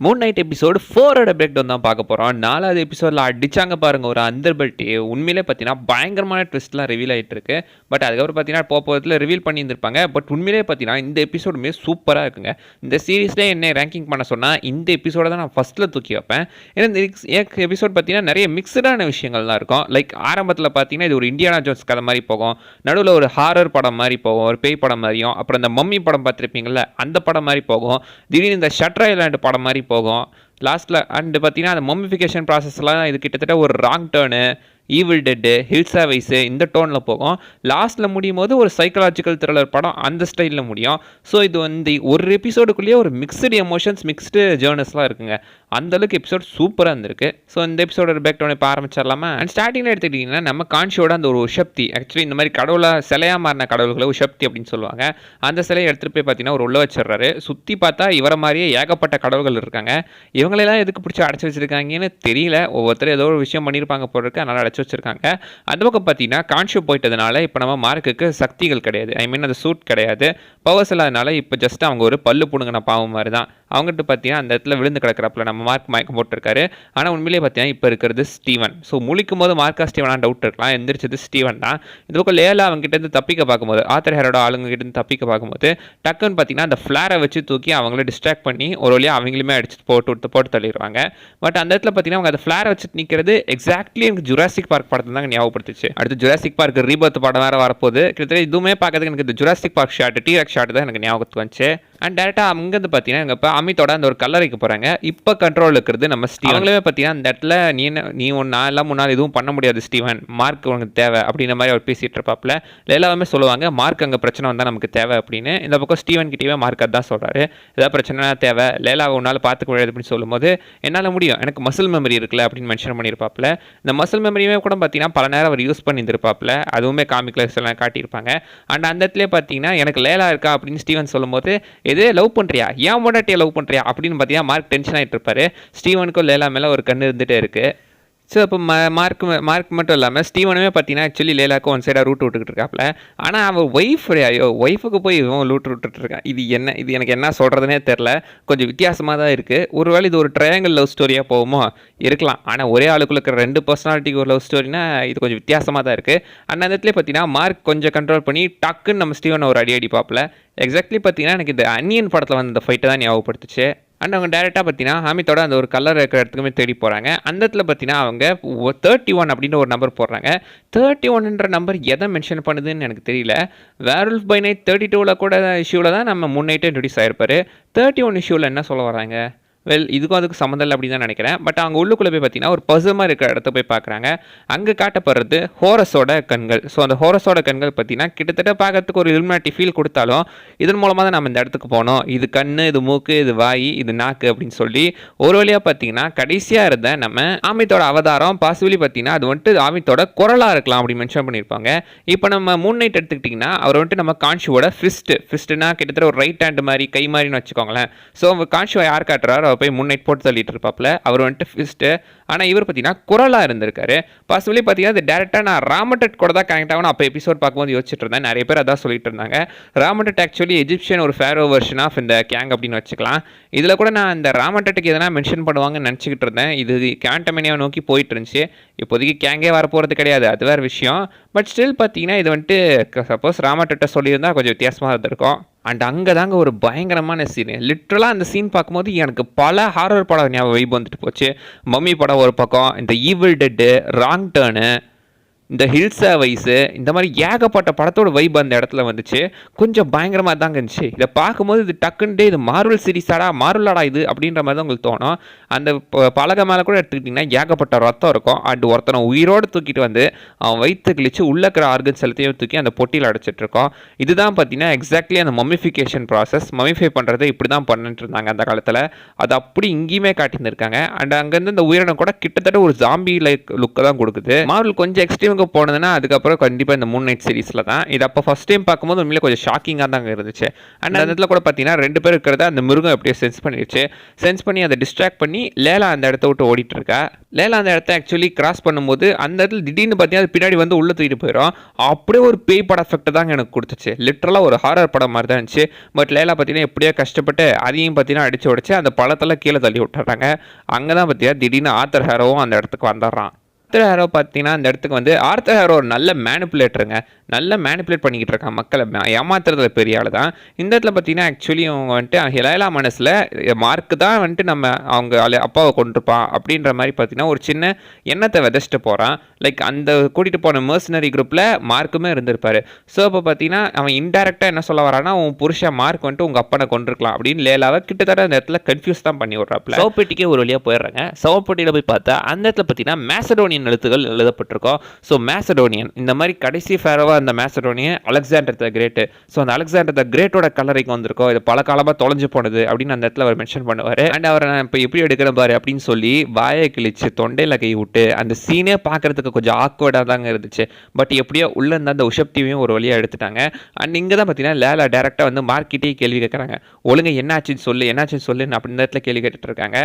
Moon night episode 4ஓட break down தான் பார்க்க போகிறோம். 4வது எபிசோடில் அடிச்சாங்க பாருங்க ஒரு அந்தர்பல்ட்டி. உண்மையிலே பார்த்தீங்கன்னா பயங்கரமான ட்விஸ்ட்லாம் ரிவீல் ஆகிட்டு இருக்கு. பட் அதுக்கப்புறம் பார்த்தீங்கன்னா போகிறதுல ரிவீல் பண்ணியிருந்திருப்பாங்க. பட் உண்மையிலே பார்த்தீங்கன்னா இந்த எபிசோடுமே சூப்பராக இருக்குங்க. இந்த சீரீஸ்லேயே என்ன ரேங்கிங் பண்ண சொன்னால் இந்த எபிசோட தான் நான் ஃபஸ்ட்டில் தூக்கி வைப்பேன். ஏன்னா இந்த எபிசோட் பார்த்தீங்கன்னா நிறைய மிக்சடான விஷயங்கள்லாம் இருக்கும். லைக் ஆரம்பத்தில் பார்த்தீங்கன்னா இது ஒரு இண்டியானா ஜோன்ஸ் கதை மாதிரி போகும், நடுவில் ஒரு ஹாரர் படம் மாதிரி போகும், ஒரு பேய் படம் மாதிரியும், அப்புறம் இந்த மம்மி படம் பார்த்துருப்பீங்கள அந்த படம் மாதிரி போகும், திடீர்னு இந்த ஷட்டர் ஐலாண்டு படம் மாதிரி போகும் லாஸ்ட்டில். அண்டு பார்த்தீங்கன்னா அந்த மம்மிஃபிகேஷன் ப்ராசஸ்லாம் இது கிட்டத்தட்ட ஒரு wrong டேர்னு, evil TET, hilsa wise இந்த டோனில் போகும். லாஸ்ட்டில் முடியும் போது ஒரு சைக்கலாஜிக்கல் த்ரில்லர் படம் அந்த ஸ்டைலில் முடியும். ஸோ இது வந்து ஒரு எபிசோடுக்குள்ளேயே ஒரு மிக்ஸ்டு எமோஷன்ஸ், மிக்ஸ்டு ஜேர்னஸ்லாம் இருக்குங்க. அந்தளவுக்கு எபிசோட் சூப்பராக இருந்திருக்கு. ஸோ இந்த எபிசோட பேக் டவுன் இப்போ ஆரம்பிச்சிடலாமா? அண்ட் ஸ்டார்டிங்கில் எடுத்துக்கிட்டிங்கன்னா நம்ம கான்ஷியோட அந்த ஒரு உஷப்தி, ஆக்சுவலி இந்த மாதிரி கடவுளாக சிலையாக மாறின கடவுள்களை உஷப்தி அப்படின்னு சொல்லுவாங்க. அந்த சிலையை எடுத்துகிட்டு போய் பார்த்தீங்கன்னா ஒரு உள்ள வச்சிடுறாரு. சுற்றி பார்த்தா இவரை மாதிரியே ஏகப்பட்ட கடவுள்கள் இருக்காங்க. இவங்களெல்லாம் எதுக்கு பிடிச்சி அடைச்சி வச்சிருக்காங்கன்னு தெரியல. ஒவ்வொருத்தரும் ஏதோ ஒரு விஷயம் பண்ணியிருப்பாங்க போல இருக்கு, அதனால் அடைச்சி வச்சிருக்காங்க. அந்த பக்கம் பார்த்தீங்கன்னா கான்ஷியோ போயிட்டதுனால இப்போ நம்ம மார்க்குக்கு சக்திகள் கிடையாது, ஐ மீன் அந்த சூட் கிடையாது, பவர்ஸ் இல்லாதனால இப்போ ஜஸ்ட் அவங்க ஒரு பல்லு புடுங்கின பாவம் மாதிரி தான். அவங்ககிட்ட பார்த்தீங்கன்னா அந்த இடத்துல விழுந்து கிடக்கிறப்பல நம்ம மார்க் மயக்கம் போட்டிருக்காரு. ஆனால் உண்மையிலே பார்த்தீங்கன்னா இப்போ இருக்கிறது ஸ்டீவன். ஸோ முழிக்கும் போது மார்க்கா ஸ்டீவனாக டவுட் இருக்கலாம், எந்திரிச்சது ஸ்டீவன் தான். இந்த பக்கம் லேலா அவங்ககிட்ட தப்பிக்க பார்க்கும்போது, ஆத்தர் ஹேரோட ஆளுங்க கிட்ட தப்பிக்க பார்க்கும்போது டக்குன்னு பார்த்தீங்கன்னா அந்த ஃப்ளாரை வச்சு தூக்கி அவங்கள டிஸ்ட்ராக்ட் பண்ணி ஒரு வழியாக அவங்களுமே அடிச்சு போட்டு தள்ளிடுவாங்க. பட் அந்த இடத்துல பார்த்தீங்கன்னா அவங்க அந்த ஃப்ளாரை வச்சு நிற்கிறது எக்ஸாக்ட்லி எனக்கு ஜுராசிக் பார்க் படத்தை தான் ஞாபகப்படுத்துச்சு. அடுத்து ஜுராசிக் பார்க் ரீபர்த் படம் வேறு வரப்போகுது. கிட்டத்தட்ட இதுவுமே பார்க்கறதுக்கு எனக்கு இந்த ஜுராசிக் பார்க் ஷாட், டீராக் ஷாட் தான் எனக்கு ஞாபகத்துக்கு வந்துச்சு. அண்ட் டேரெக்டாக அங்கேருந்து பார்த்தீங்கன்னா எங்கள் இப்போ அமித்தோட அந்த ஒரு கல்லறைக்கு போகிறாங்க. இப்போ கண்ட்ரோல் இருக்கிறது நம்ம ஸ்டீவன். அவங்களே பார்த்தீங்கன்னா அந்த இடத்துல நீ ஒன்றா எல்லாம் முன்னால் எதுவும் பண்ண முடியாது ஸ்டீவன், மார்க் உனக்கு தேவை அப்படின்ற மாதிரி அவர் பேசிகிட்டு இருப்பாப்பில். எல்லாமே சொல்லுவாங்க மார்க் அங்கே பிரச்சனை வந்தால் நமக்கு தேவை அப்படின்னு. இந்த பக்கம் ஸ்டீவன் கிட்டேயே மார்க் அதான் சொல்கிறாரு, ஏதாவது பிரச்சனை தேவை லேலாவை உன்னால் பார்த்துக்க முடியாது அப்படின்னு சொல்லும்போது என்னால் முடியும், எனக்கு மசில் மெமரி இருக்குல்ல அப்படின்னு மென்ஷன் பண்ணியிருப்பாப்பில். இந்த மசில் மெமரியுமே கூட பார்த்தீங்கன்னா பல நேரம் அவர் யூஸ் பண்ணியிருந்திருப்பாப்பில், அதுவுமே காமிக்ஸ் எல்லாம் காட்டியிருப்பாங்க. அண்ட் அந்த இடத்துல பார்த்தீங்கன்னா எனக்கு லேலா இருக்கா அப்படின்னு ஸ்டீவன் சொல்லும்போது எதே லவ் பண்ணுறியா, ஏன் முன்னாடியே லவ் பண்ணுறியா அப்படின்னு பார்த்தீங்கன்னா மார்க் டென்ஷன் ஆகிட்டு இருப்பாரு. ஸ்டீவனுக்கும் லேலா மேலே ஒரு கண்ணு இருந்துகிட்டே இருக்குது. ஸோ இப்போ மார்க் மட்டும் இல்லாமல் ஸ்டீவனுமே பார்த்தீங்கன்னா ஆக்சுவலி லேலாக்கும் ஒன் சைடாக ரூட் விட்டுக்கிட்டு இருக்காப்புல. ஆனால் அவன் ஒய்ஃபுக்கு போய் இவன் ரூட் விட்டுருக்கான். இது எனக்கு என்ன சொல்கிறதுனே தெரில, கொஞ்சம் வித்தியாசமாக தான் இருக்குது. ஒருவேளை இது ஒரு ட்ரையாங்கிள் லவ் ஸ்டோரியாக போகுமோ இருக்கலாம். ஆனால் ஒரே ஆளுக்குள்ள இருக்கிற 2 பர்சனாலிட்டிக்கு ஒரு லவ் ஸ்டோரினா இது கொஞ்சம் வித்தியாசமாக தான் இருக்குது. அந்த இடத்துல பார்த்தீங்கன்னா மார்க் கொஞ்சம் கண்ட்ரோல் பண்ணி டக்குன்னு நம்ம ஸ்டீவனை ஒரு அடி பார்ப்பல. எக்ஸாக்ட்லி பார்த்தீங்கன்னா எனக்கு இந்த அன்னியன் படத்தில் வந்து இந்த ஃபைட்டை தான் ஞாபகப்படுத்துச்சு. அண்ட் அவங்க டேரெக்டாக பார்த்தீங்கன்னா ஹாமித்தோட அந்த ஒரு கலர் இருக்கிற இடத்துக்குமே தேடி போகிறாங்க. அந்த இடத்துல பார்த்தீங்கன்னா அவங்க 31 அப்படின்ற ஒரு நம்பர் போடுறாங்க. 31ன்ற நம்பர் எதை மென்ஷன் பண்ணுதுன்னு எனக்கு தெரியல. வேர்வல்ஃப் பை நைட் 32ல் கூட இஷ்யூவில் தான் நம்ம முன்னைட்டே இன்ட்ரடியூஸ் ஆகிருப்பார். 31 இஷ்யூவில் என்ன சொல்ல வராங்க? இதுக்கும் அதுக்கு சம்மந்தம் இல்லை அப்படின்னு தான் நினைக்கிறேன். பட் அவங்க உள்ளுக்குள்ளே போய் பார்த்தீங்கன்னா ஒரு பசுமாக இருக்கிற இடத்த போய் பார்க்குறாங்க. அங்கே காட்டப்படுறது ஹோரஸோட கண்கள். ஸோ அந்த ஹோரஸோட கண்கள் பார்த்தீங்கன்னா கிட்டத்தட்ட பார்க்கறதுக்கு ஒரு இலுமினாட்டி ஃபீல் கொடுத்தாலும் இதன் மூலமாக தான் நம்ம இந்த இடத்துக்கு போனோம், இது கண், இது மூக்கு, இது வாய், இது நாக்கு அப்படின்னு சொல்லி ஒரு வழியாக பார்த்தீங்கன்னா கடைசியாக இருந்த நம்ம ஆமித்தோட அவதாரம் பாசிபிளி பார்த்தீங்கன்னா அது வந்துட்டு ஆமித்தோட குரலாக இருக்கலாம் அப்படின்னு மென்ஷன் பண்ணியிருப்பாங்க. இப்போ நம்ம மூன் நைட் எடுத்துக்கிட்டிங்கன்னா அவர் வந்துட்டு நம்ம கான்ஷுவோட ஃபிஸ்ட்டுனா கிட்டத்தட்ட ஒரு ரைட் ஹேண்ட் மாதிரி கை மாதிரின்னு வச்சுக்கோங்களேன். ஸோ அவங்க கான்ஷுவை யார் காட்டுறாரு போய் முன்னைட் போட்டு தள்ளிட்டு இருப்பாப்ல. அவர் வந்துட்டு ஃபிஸ்ட்டு, ஆனால் இவர் பார்த்தீங்கன்னா குரலாக இருந்திருக்காரு. பாசிபிளி பார்த்தீங்கன்னா அது டேரெக்டாக நான் ராமடட் கூட தான் கனெக்ட் ஆகணும் அப்போ எபிசோட் பார்க்கும்போது யோசிச்சுட்டு இருந்தேன். நிறைய பேர் அதான் சொல்லிட்டு இருந்தாங்க. ராமடட் ஆக்சுவலி எஜிப்சியன் ஒரு ஃபேரோ வெர்ஷன் ஆஃப் இந்த கேங் அப்படின்னு வச்சுக்கலாம். இதில் கூட நான் இந்த ராமடட்டுக்கு எதனா மென்ஷன் பண்ணுவாங்கன்னு நினச்சிக்கிட்டு இருந்தேன். இது கேண்டமேனியாவை நோக்கி போயிட்டு இருந்துச்சு. இப்போதைக்கு கேங்கே வரப்போகிறது கிடையாது, அது வேறு விஷயம். பட் ஸ்டில் பார்த்தீங்கன்னா இது வந்துட்டு சப்போஸ் ராமடட்டை சொல்லியிருந்தால் கொஞ்சம் வித்தியாசமாக இருந்திருக்கும். அண்ட் அங்கே தாங்க ஒரு பயங்கரமான சீன். லிட்ரலாக அந்த சீன் பார்க்கும்போது எனக்கு பல ஹாரர் படம் ஞாபகம் வைப் வந்துட்டு போச்சு. மம்மி படம் ஒரு பக்கம், இந்த ஈவில் டெட்டு, ராங் டேர்னு, இந்த ஹில்ஸா வைஸு, இந்த மாதிரி ஏகப்பட்ட படத்தோட வைப் அந்த இடத்துல வந்துச்சு. கொஞ்சம் பயங்கரமாக தாங்க இருந்துச்சு. இதை பார்க்கும்போது இது டக்குன்ட்டு இது மார்வல் சீரிஸாடா, மார்வலாடா இது அப்படின்ற மாதிரி தான் உங்களுக்கு தோணும். அந்த பலகை மேலே கூட எடுத்துக்கிட்டிங்கன்னா ஏகப்பட்ட ரத்தம் இருக்கும். அண்ட் ஒருத்தனை உயிரோடு தூக்கிட்டு வந்து அவன் வயிற்று கிழிச்சு உள்ளே இருக்கிற ஆர்கன்ஸ் எல்லாத்தையும் தூக்கி அந்த பொட்டியில் அடைச்சிட்டு இருக்கோம். இதுதான் பார்த்தீங்கன்னா எக்ஸாக்ட்லி அந்த மம்மிஃபிகேஷன் ப்ராசஸ். மம்மிஃபை பண்ணுறதை இப்படி தான் பண்ணிட்டு இருந்தாங்க அந்த காலத்தில். அது அப்படி இங்கேயுமே காட்டியிருந்திருக்காங்க. அண்ட் அங்கேருந்து இந்த உயிரினம் கூட கிட்டத்தட்ட ஒரு ஜாம்பி லைக் லுக்கை தான் கொடுக்குது. மார்வல் கொஞ்சம் எக்ஸ்ட்ரீம் தூங்க போனதுன்னா அதுக்கப்புறம் கண்டிப்பாக இந்த மூன் நைட் சீரிஸில் தான். இது அப்போ ஃபஸ்ட் டைம் பார்க்கும்போது உண்மையிலே கொஞ்சம் ஷாக்கிங்காக தாங்க இருந்துச்சு. அண்ட் அந்த இடத்துல கூட பார்த்தீங்கன்னா 2 பேர் இருக்கிறத அந்த மிருகம் எப்படியோ சென்ஸ் பண்ணிடுச்சு. சென்ஸ் பண்ணி அதை டிஸ்ட்ராக்ட் பண்ணி லேலா அந்த இடத்த விட்டு ஓடிட்டு இருக்கா. லேலா அந்த இடத்த ஆக்சுவலி கிராஸ் பண்ணும்போது அந்த இடத்துல திடீர்னு பார்த்தீங்கன்னா அது பின்னாடி வந்து உள்ள தூக்கிட்டு போயிடும். அப்படியே ஒரு பேய் பட எஃபெக்ட் தாங்க எனக்கு கொடுத்துச்சு. லிட்டரலாக ஒரு ஹாரர் படம் மாதிரி தான் இருந்துச்சு. பட் லேலா பார்த்தீங்கன்னா எப்படியோ கஷ்டப்பட்டு அதையும் பார்த்தீங்கன்னா அடிச்சு உடச்சு அந்த பழத்தெல்லாம் கீழே தள்ளி விட்டுறாங்க. அங்கே தான் பார்த்தீங்கன்னா திடீர்னு ஆத்தர் ஹேரோவும் அந்த இடத்துக்கு வந்துடுறான். ஆர்த்தர் ஹேரோ பார்த்தீங்கன்னா அந்த இடத்துக்கு வந்து ஆர்த்தர் ஹேரோ ஒரு நல்ல மேனிப்புலேட்டருங்க. நல்லா மேனிப்புலேட் பண்ணிக்கிட்டு இருக்கான் மக்களை ஏமாத்துறதுல பெரிய ஆள் தான். இந்த இடத்துல பார்த்தீங்கன்னா ஆக்சுவலி அவங்க வந்துட்டு லேலா மனசில் மார்க்கு தான் வந்துட்டு நம்ம அவங்க அப்பாவை கொண்டிருப்பான் அப்படின்ற மாதிரி பார்த்தீங்கன்னா ஒரு சின்ன எண்ணத்தை விதைச்சிட்டு போகிறான். லைக் அந்த கூட்டிகிட்டு போன மர்சனரி குரூப்பில் மார்க்குமே இருந்திருப்பார். ஸோ இப்போ பார்த்தீங்கன்னா அவன் இன்டெரக்டாக என்ன சொல்ல வரான்னா உன் புருஷன் மார்க் வந்துட்டு உங்கள் அப்பனை கொண்டிருக்கலாம் அப்படின்னு லேலாவை கிட்டத்தட்ட அந்த இடத்துல கன்ஃபியூஸ் தான் பண்ணி விட்றாப்புல. சவப்பெட்டிக்கே ஒரு வழியாக போயிடுறாங்க. சவப்பெட்டியில் போய் பார்த்தா அந்த இடத்துல பார்த்தீங்கன்னா மேசடோனியன் எழுத்துக்கள் எழுதப்பட்டிருக்கும். ஸோ மேசடோனியன் இந்த மாதிரி கடைசி ஃபேரோவா அந்த மேசடோனியன் அலெக்சாண்டர் த கிரேட். ஸோ அந்த அலெக்சாண்டர் த கிரேட்டோட கலரிக்கு வந்திருக்கோம். இது பல காலமாக தொலைஞ்சு போனது அப்படின்னு அந்த இடத்துல அவர் மென்ஷன் பண்ணுவார். அண்ட் அவரை நான் இப்போ எப்படி எடுக்கிறேன் பாரு அப்படின்னு சொல்லி வாயை கிழிச்சு தொண்டையில் கை விட்டு அந்த சீனே பார்க்கறதுக்கு கொஞ்சம் ஆக்வர்டாக தாங்க இருந்துச்சு. பட் எப்படியோ உள்ள இருந்த அந்த உஷப்தியும் ஒரு வழியாக எடுத்துட்டாங்க. அண்ட் இங்கே தான் பார்த்தீங்கன்னா லேலா டேரெக்டாக வந்து மார்க்கிட்டே கேள்வி கேட்குறாங்க. ஒழுங்கு என்னாச்சுன்னு சொல்லுன்னு அப்படி இந்த இடத்துல கேள்வி கேட்டுட்டு இருக்காங்க.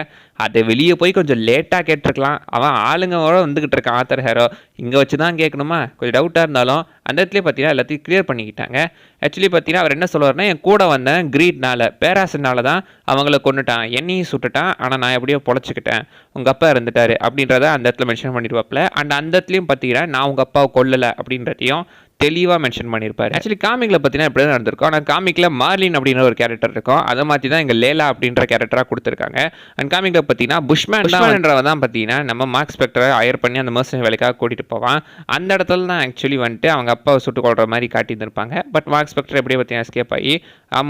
அதை வெளியே போய் கொஞ்சம் லேட்டாக கேட்டிருக்கலாம். அவன் ஆளுங்களோட வந்துகிட்டு இருக்கான் ஆர்த்தர் ஹேரோ. இங்கே வச்சு தான் கேட்கணுமா கொஞ்சம் டவுட்டாக இருந்தாலும் அந்த இடத்துல பார்த்தீங்கன்னா எல்லாத்தையும் கிளியர் பண்ணிக்கிட்டாங்க. ஆக்சுவலி பார்த்தீங்கன்னா அவர் என்ன சொல்லுவார்னா என் கூட வந்தேன் கிரீட்னால பேராசனால தான் அவங்கள கொண்டுட்டான், என்னையும் சுட்டுட்டான், ஆனால் நான் எப்படியோ பொழைச்சிக்கிட்டேன், உங்கள் அப்பா இருந்துட்டாரு அப்படின்றத அந்த இடத்துல மென்ஷன் பண்ணிடுவாப்பில். அண்ட் அந்த இடத்துலையும் பார்த்தீங்கன்னா நான் உங்கள் அப்பாவை கொல்லலை அப்படின்றதையும் தெளிவாக மென்ஷன் பண்ணியிருப்பார். ஆக்சுவலி காமிக்கில் பார்த்தீங்கன்னா இப்படி தான் நடந்திருக்கும். ஆனால் காமிக்கில் மார்லின் அப்படின்ற ஒரு கேரக்டர் இருக்கும். அதை மாற்றி தான் இங்கே லேலா அப்படின்ற கேரக்டராக கொடுத்துருக்காங்க. அண்ட் காமிக்கில் பார்த்தீங்கன்னா புஷ்மேன்றவன் தான் பார்த்தீங்கன்னா நம்ம மார்க் ஸ்பெக்டரை ஹயர் பண்ணி அந்த மர்சனரி வேலைக்காக கூட்டிகிட்டு போவான். அந்த இடத்துல தான் ஆக்சுவலி வந்துட்டு அவங்க அப்பாவை சுட்டுக் கொள்கிற மாதிரி காட்டியிருந்திருப்பாங்க. பட் மார்க் ஸ்பெக்டர் எப்படியே பார்த்தீங்கன்னா எஸ்கேப் ஆகி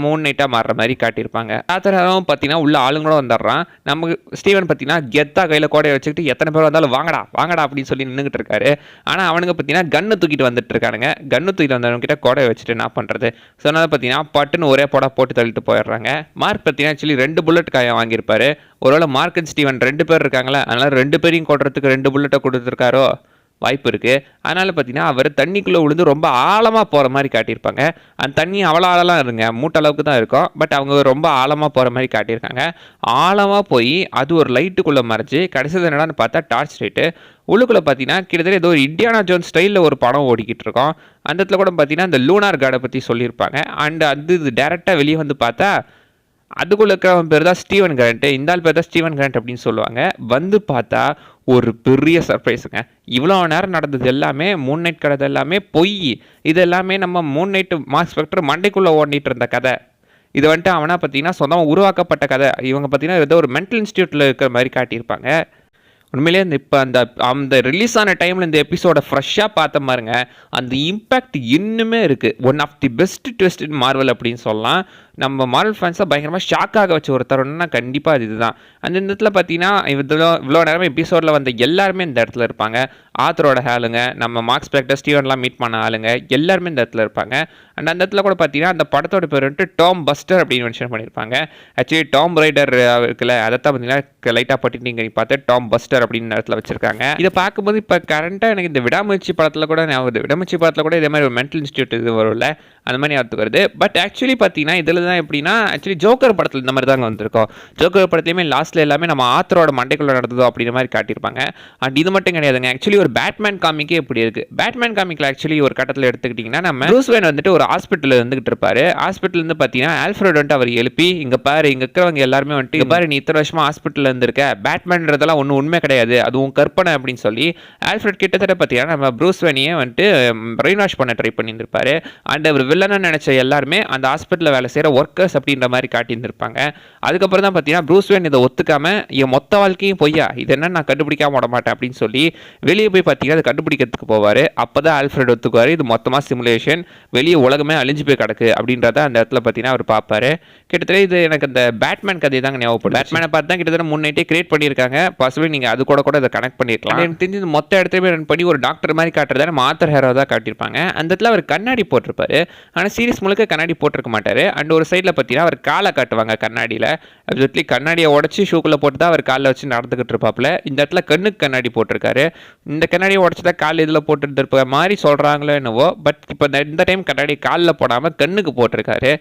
மூன் நைட்டாக மாறுற மாதிரி காட்டியிருப்பாங்க. ஆத்தரும் பார்த்தீங்கன்னா உள்ள ஆளுங்களும் வந்துடுறான். நம்ம ஸ்டீவன் பார்த்தீங்கன்னா கெத்தா கையில் கோடையை வச்சுக்கிட்டு எத்தனை பேர் வந்தாலும் வாங்கடா வாங்கடா அப்படின்னு சொல்லி நின்றுட்டு இருக்காரு. ஆனால் அவனுங்க பார்த்தீங்கன்னா கன்னு தூக்கிட்டு வந்துட்டு இருக்கானுங்க. கன்னு தூக்கிட்டு வந்தவங்கிட்ட கோடையை வச்சுட்டு என்ன பண்ணுறது? ஸோ அதனால் பார்த்தீங்கன்னா பட்டுன்னு ஒரே போட்டு தள்ளிட்டு போயிடுறாங்க. மார்க் பார்த்தீங்கன்னா ஆக்சுவலி 2 புல்லட் காயம் வாங்கியிருப்பாரு. ஒருவேளை மார்க் அண்ட் ஸ்டீவன் 2 பேர் இருக்காங்களா, அதனால் 2 பேரையும் கொட்டுறதுக்கு 2 புல்லட்டை கொடுத்துருக்காரோ வாய்ப்பு இருக்குது. அதனால் பார்த்தீங்கன்னா அவர் தண்ணிக்குள்ளே விழுந்து ரொம்ப ஆழமாக போகிற மாதிரி காட்டியிருப்பாங்க. அந்த தண்ணி அவ்வளோ ஆழலாம் இருங்க, மூட்டை அளவுக்கு தான் இருக்கும். பட் அவங்க ரொம்ப ஆழமாக போகிற மாதிரி காட்டியிருக்காங்க. ஆழமாக போய் அது ஒரு லைட்டுக்குள்ளே மறைச்சி கடைசியில் என்னடான்னு பார்த்தா டார்ச் லைட்டு. உள்ளுக்குள்ளே பார்த்தீங்கன்னா கிட்டத்தட்ட ஏதோ ஒரு இண்டியானா ஜோன்ஸ் ஸ்டைலில் ஒரு படம் ஓடிக்கிட்டு இருக்கோம். அந்த இடத்துல கூட பார்த்தீங்கன்னா இந்த லூனார் காடை பற்றி சொல்லியிருப்பாங்க. அண்ட் அது டேரெக்டாக வெளியே வந்து பார்த்தா அதுக்குள்ளே இருக்கிறவன் பேர் தான் ஸ்டீவன் கிராண்ட். இந்த ஆள் பேர் தான் ஸ்டீவன் கிராண்ட் அப்படின்னு சொல்லுவாங்க. வந்து பார்த்தா ஒரு பெரிய சர்ப்ரைஸுங்க. இவ்வளோ நேரம் நடந்தது எல்லாமே மூன் நைட் கதை எல்லாமே பொய். இது எல்லாமே நம்ம மூன் நைட்டு மார்க் ஸ்பெக்டர் மண்டைக்குள்ளே ஓடிட்டு இருந்த கதை. இது வந்துட்டு அவனா பார்த்தீங்கன்னா சொந்தமாக உருவாக்கப்பட்ட கதை. இவங்க பார்த்தீங்கன்னா ஏதோ ஒரு மென்டல் இன்ஸ்டியூட்டில் இருக்கிற மாதிரி காட்டியிருப்பாங்க. உண்மையிலே இப்போ அந்த ரிலீஸ் ஆன டைமில் இந்த எபிசோட ஃப்ரெஷ்ஷாக பார்த்த பாருங்க, அந்த இம்பேக்ட் இன்னுமே இருக்குது. One of the best twist in Marvel அப்படின்னு சொல்லலாம். நம்ம மார்வல் ஃபேன்ஸை பயங்கரமாக ஷாக்காக வச்ச ஒரு தருணம்னா கண்டிப்பாக இதுதான். அந்த இடத்துல பார்த்தீங்கன்னா இவ்வளோ நேரமே எபிசோடில் வந்த எல்லாருமே இந்த இடத்துல இருப்பாங்க. ஆத்தரோட ஆளுங்க, நம்ம மார்க் ஸ்பெக்டர் ஸ்டீவன்லாம் மீட் பண்ண ஆளுங்க எல்லாருமே இந்த இடத்துல இருப்பாங்க. அண்ட் அந்த இடத்துல கூட பார்த்தீங்கன்னா அந்த படத்தோட பேர் வந்துட்டு டாம் பஸ்டர் அப்படின்னு மென்ஷன் பண்ணியிருப்பாங்க. ஆக்சுவலி டாம் ரைடர் இருக்குல்ல, அதை தான் பார்த்தீங்கன்னா லைட்டாக பட்டிட்டு பார்த்து டாம் பஸ்டர் அப்படின்னு இடத்துல வச்சிருக்காங்க. இதை பார்க்கும்போது இப்போ கரண்ட்டாக எனக்கு இந்த விடாமுயற்சி படத்தில் கூட ஞாபகம், விடாமுயற்சி படத்தில் கூட இதே மாதிரி ஒரு மென்டல் இன்ஸ்டியூட் இது வரும்ல, அந்த மாதிரி ஞாபகத்துக்கு வருது. பட் ஆக்சுவலி பார்த்தீங்கன்னா இதில் தான் எப்படின்னா ஆக்சுவலி ஜோக்கர் படத்தில் இந்த மாதிரி தாங்க வந்திருக்கோம். ஜோக்கர் படத்துலையுமே லாஸ்ட்டில் எல்லாமே நம்ம ஆத்தரோட மண்டைக்குள்ளே நடந்ததோ அப்படின்ற மாதிரி காட்டியிருப்பாங்க. அண்ட் இது மட்டும் கிடையாதுங்க. ஆக்சுவலி ஒரு பேட்மேன் காமிக்கே எப்படி இருக்குது. பேட்மேன் காமிக்கில் ஆக்சுவலி ஒரு கட்டத்தில் எடுத்துக்கிட்டிங்கன்னா நம்ம ப்ரூஸ் வேன் வந்துட்டு ஒரு ஹாஸ்பிட்டலில் இருந்துகிட்டு இருப்பாரு. ஹாஸ்பிட்டலேருந்து பார்த்தீங்கன்னா ஆல்ஃப்ரெட் வந்துட்டு அவர் எழுப்பி இங்கே பாரு, இங்கே இருக்கிறவங்க எல்லாருமே வந்துட்டு இங்கே பாரு, நீ இத்தனை வருஷமாக ஹாஸ்பிட்டலில் இருந்திருக்க, பேட்மேன்றதெல்லாம் ஒன்றும் உண்மை கிடையாது, அதுவும் கற்பனை அப்படின்னு சொல்லி ஆல்ஃப்ரெட் கிட்டத்தட்ட பார்த்தீங்கன்னா நம்ம ப்ரூஸ் வேனியை வந்துட்டு பிரெயின் வாஷ் பண்ண ட்ரை பண்ணியிருந்திருப்பாரு. அண்ட் அவர் வில்லன்னு நினச்ச எல்லாருமே அந்த ஹாஸ்பிட்டலில் வேலை செய்கிற ஒர்க்கர்ஸ் அப்படின்ற மாதிரி காட்டியிருந்திருப்பாங்க. அதுக்கப்புறம் தான் பார்த்தீங்கன்னா ப்ரூஸ் வேன் இதை ஒத்துக்காம என் மொத்த வாழ்க்கையும் பொய்யா, இது என்ன நான் கண்டுபிடிக்காம விட மாட்டேன் அப்படின்னு சொல்லி வெளியே போய் பார்த்தீங்கன்னா அதை கண்டுபிடிக்கிறதுக்கு போவார். அப்போ தான் ஆல்ஃப்ரெட் ஒத்துக்குவார் இது மொத்தமாக சிமுலேஷன், வெளியே உலகமே அழிஞ்சு போய் கிடக்கு அப்படின்றத அந்த இடத்துல பார்த்தீங்கன்னா அவர் பார்ப்பாரு. கிட்டத்தட்ட இது எனக்கு அந்த பேட்மேன் கதை தாங்க ஞாபகப்படும். பேட்மேனை பார்த்து தான் கிட்டத்தட்ட முன்னேட்டே கிரியேட் பண்ணியிருக்காங்க. பாசிபிளி நீங்கள் அது கூட இதை கனெக்ட் பண்ணியிருக்கலாம். எனக்கு தெரிஞ்சு மொத்த இடத்துலையுமே ரன் பண்ணி ஒரு டாக்டர் மாதிரி காட்டுறதா நம்ம ஆர்த்தர் ஹேரோ தான் காட்டியிருப்பாங்க. அந்த இடத்துல அவர் கண்ணாடி போட்டிருப்பாரு. ஆனால் சீரிஸ் முழுக்க கண்ணாடி போட்டிருக்க மாட்டார். அண்ட் ஒரு சைடில் பார்த்தீங்கன்னா அவர் காலை காட்டுவாங்க கண்ணாடியில். அப்சல்யூட்லி கண்ணாடியை உடச்சி ஷூக்குள்ளே போட்டு தான் அவர் காலில் வச்சு நடந்துக்கிட்டு இருப்பாப்புல. இந்த இடத்துல கண்ணுக்கு கண்ணாடி போட்டிருக்காரு. இந்த கண்ணாடியை உடச்சி தான் கால் இதில் போட்டுட்டு இருப்ப மாதிரி சொல்கிறாங்களோ என்னவோ. பட் இப்போ இந்த டைம் கண்ணாடி காலில் போடாமல் கண்ணுக்கு போட்டிருக்காரு.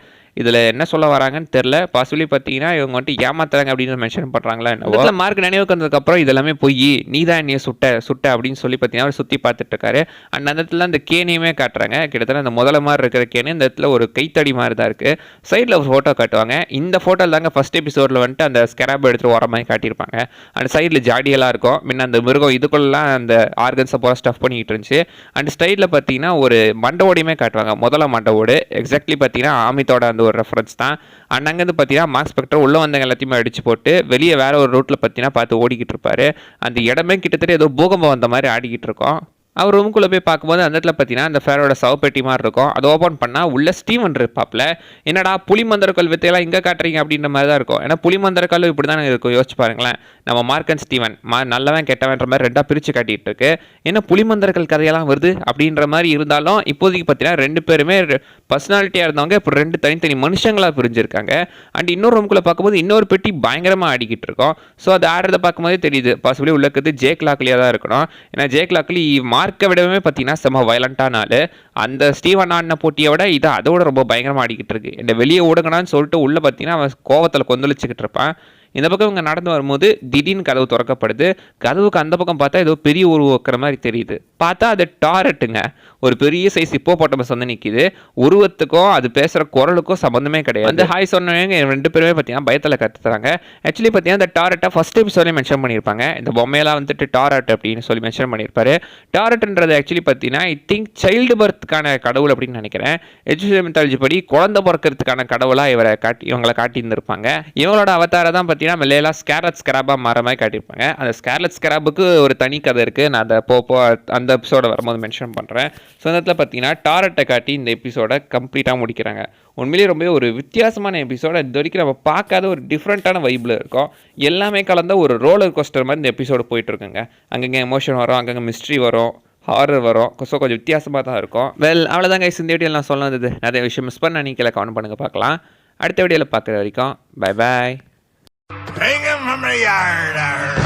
இதில் என்ன சொல்ல வராங்கன்னு தெரில. பாசிபிளி பார்த்தீங்கன்னா இவங்க வந்துட்டு ஏமாத்துறாங்க அப்படின்னு மென்ஷன் பண்ணுறாங்களா என்னவோ. மார்க் நினைவுக்கு வந்ததுக்கப்புறம் இதெல்லாமே போய் நீ தான் என்னைய சுட்ட அப்படின்னு சொல்லி பார்த்தீங்கன்னா அவர் சுற்றி பார்த்துட்டு இருக்காரு. அண்ட் அந்த இடத்துல அந்த கேனையுமே காட்டுறாங்க. கிட்டத்தட்ட அந்த முதல்ல மாதிரி இருக்கிற கேனு இந்த இடத்துல ஒரு கைத்தடி மாதிரி தான் இருக்குது. சைடில் ஒரு ஃபோட்டோ காட்டுவாங்க. இந்த ஃபோட்டோவில் தாங்க ஃபஸ்ட் எபிசோடில் வந்துட்டு அந்த ஸ்கராப் எடுத்துகிட்டு வர மாதிரி காட்டியிருப்பாங்க. அந்த சைடில் ஜாடியெல்லாம் இருக்கும். முன்ன அந்த மிருகம் இதுக்குள்ளெல்லாம் அந்த ஆர்கன்ஸை போல ஸ்டஃப் பண்ணிக்கிட்டு இருந்துச்சு. அண்ட் ஸ்டைலில் பார்த்தீங்கன்னா ஒரு மண்டவோடையுமே காட்டுவாங்க. முதல்ல மண்டவோடு எக்ஸாக்ட்லி பார்த்தீங்கன்னா ஆமித்தோட அந்த ஒரு ரெஃபரன்ஸ் தான். அண்ட் அங்கேருந்து பார்த்தீங்கன்னா மார்க் ஸ்பெக்டர் உள்ளே வந்தவங்க எல்லாத்தையுமே அடிச்சு போட்டு வெளியே வேற ஒரு ரூட்டில் பார்த்தீங்கன்னா பார்த்து ஓடிக்கிட்டு இருப்பாரு. அந்த இடமே கிட்டத்தட்ட ஏதோ பூகம்பம் வந்த மாதிரி ஆடிக்கிட்டு இருக்கோம். அவர் ரூமுக்குள்ளே போய் பார்க்கும்போது அந்த இடத்துல பார்த்தீங்கன்னா அந்த ஃபேரோட சவப்பெட்டி மாதிரி இருக்கும். அதை ஓப்பன் பண்ணால் உள்ள ஸ்டீவன் இருப்பாப்ல. என்னடா புலி மந்திரக்கல் வித்தையெல்லாம் இங்கே காட்டுறீங்க அப்படின்ற மாதிரி தான் இருக்கும். ஏன்னா புலி மந்திரக்கல் இப்படி தானே இருக்கும். யோசிச்சு பாருங்களேன். நம்ம மார்க் அண்ட் ஸ்டீவன் நல்லவன் கெட்டவன்ற மாதிரி ரெண்டாக பிரித்து காட்டிகிட்டு இருக்கு. ஏன்னா புலி மந்திரக்கல் கதையெல்லாம் வருது அப்படின்ற மாதிரி இருந்தாலும் இப்போதைக்கு பார்த்தீங்கன்னா ரெண்டு பேருமே பர்சனாலிட்டியாக இருந்தவங்க இப்போ ரெண்டு தனித்தனி மனுஷங்களாக பிரிஞ்சிருக்காங்க. அண்ட் இன்னொரு ரூமுக்குள்ளே பார்க்கும்போது இன்னொரு பெட்டி பயங்கரமாக ஆடிக்கிட்டு இருக்கோம். ஸோ அது ஆடுறதை பார்க்கும்போதே தெரியுது பாசிபிளி உள்ள இருக்கிறது ஜேக் லாக்லியாக தான் இருக்கணும். ஏன்னா ஜேக் லாக்லி மார்க்கை விடவே பார்த்தீங்கன்னா செம்ம வயலண்டான ஆள். அந்த ஸ்டீவன் ஆடின போட்டியை விட இதை அதோட ரொம்ப பயங்கரமாக ஆடிக்கிட்டு இருக்கு. இந்த வெளியே ஓடுங்கடான்னு சொல்லிட்டு உள்ளே பார்த்தீங்கன்னா அவன் கோவத்தில் கொந்தளிச்சுக்கிட்டு இருப்பான். இந்த பக்கம் இவங்க நடந்து வரும்போது திடீர்னு கதவு திறக்கப்படுது. கதவுக்கு அந்த பக்கம் பார்த்தா ஏதோ பெரிய உருவம் வைக்கிற மாதிரி தெரியுது. பார்த்தா அது டாரட்டுங்க. ஒரு பெரிய சைஸ் ஹிப்போபோட்டமஸ் வந்து நிற்கிது. உருவத்துக்கும் அது பேசுகிற குரலுக்கும் சம்மந்தமே கிடையாது. அந்த ஹாய் சொன்னவங்க ரெண்டு பேருமே பார்த்தீங்கன்னா பயத்தில் கற்றுறாங்க. ஆக்சுவலி பார்த்தீங்கன்னா இந்த டாரட்டை ஃபஸ்ட் எபிசோட்லேயே மென்ஷன் பண்ணியிருப்பாங்க. இந்த பொம்மையெல்லாம் வந்துட்டு டாரட் அப்படின்னு சொல்லி மென்ஷன் பண்ணியிருப்பாரு. டாரட்ன்றது ஆக்சுவலி பார்த்தீங்கன்னா ஐ திங்க் சைல்டு பர்த்துக்கான கடவுள் அப்படின்னு நினைக்கிறேன். எஜுகேஷன் மெத்தாலஜி படி குழந்தை பிறக்கிறதுக்கான கடவுளாக இவங்களை காட்டியிருந்திருப்பாங்க. இவங்களோட அவதாரை தான் பார்த்தீங்கன்னா மெல்லேலா ஸ்கேர்லட் ஸ்கராபாக மாற மாதிரி காட்டியிருப்பாங்க. அந்த ஸ்கேர்லட் ஸ்கராபுக்கு ஒரு தனி கதை இருக்குது. நான் அதை அந்த எபிசோட வரும்போது மென்ஷன் பண்ணுறேன். ஸோ அந்த இடத்துல பார்த்தீங்கன்னா டாரட்டை காட்டி இந்த எபிசோட கம்ப்ளீட்டாக முடிக்கிறாங்க. உண்மையிலேயே ரொம்ப ஒரு வித்தியாசமான எபிசோட. இது வரைக்கும் நம்ம பார்க்காத ஒரு டிஃப்ரெண்ட்டான வைப்பில் இருக்கும். எல்லாமே கலந்த ஒரு ரோலர் கோஸ்டர் மாதிரி இந்த எபிசோடு போயிட்டுருக்குங்க. அங்கங்கே எமோஷன் வரும், அங்கங்கே மிஸ்ட்ரி வரும், ஹாரர் வரும். ஸோ கொஞ்சம் வித்தியாசமாக தான் இருக்கும். அவ்வளோதாங்க இந்த வீடியோவில் நான் சொல்ல வந்தது. நிறைய விஷயம் மிஸ் பண்ண நீங்களே கமெண்ட் பண்ணுங்கள் பார்க்கலாம். அடுத்த வீடியோவில் பார்க்குற வரைக்கும் bye bye. Hang him from the yard.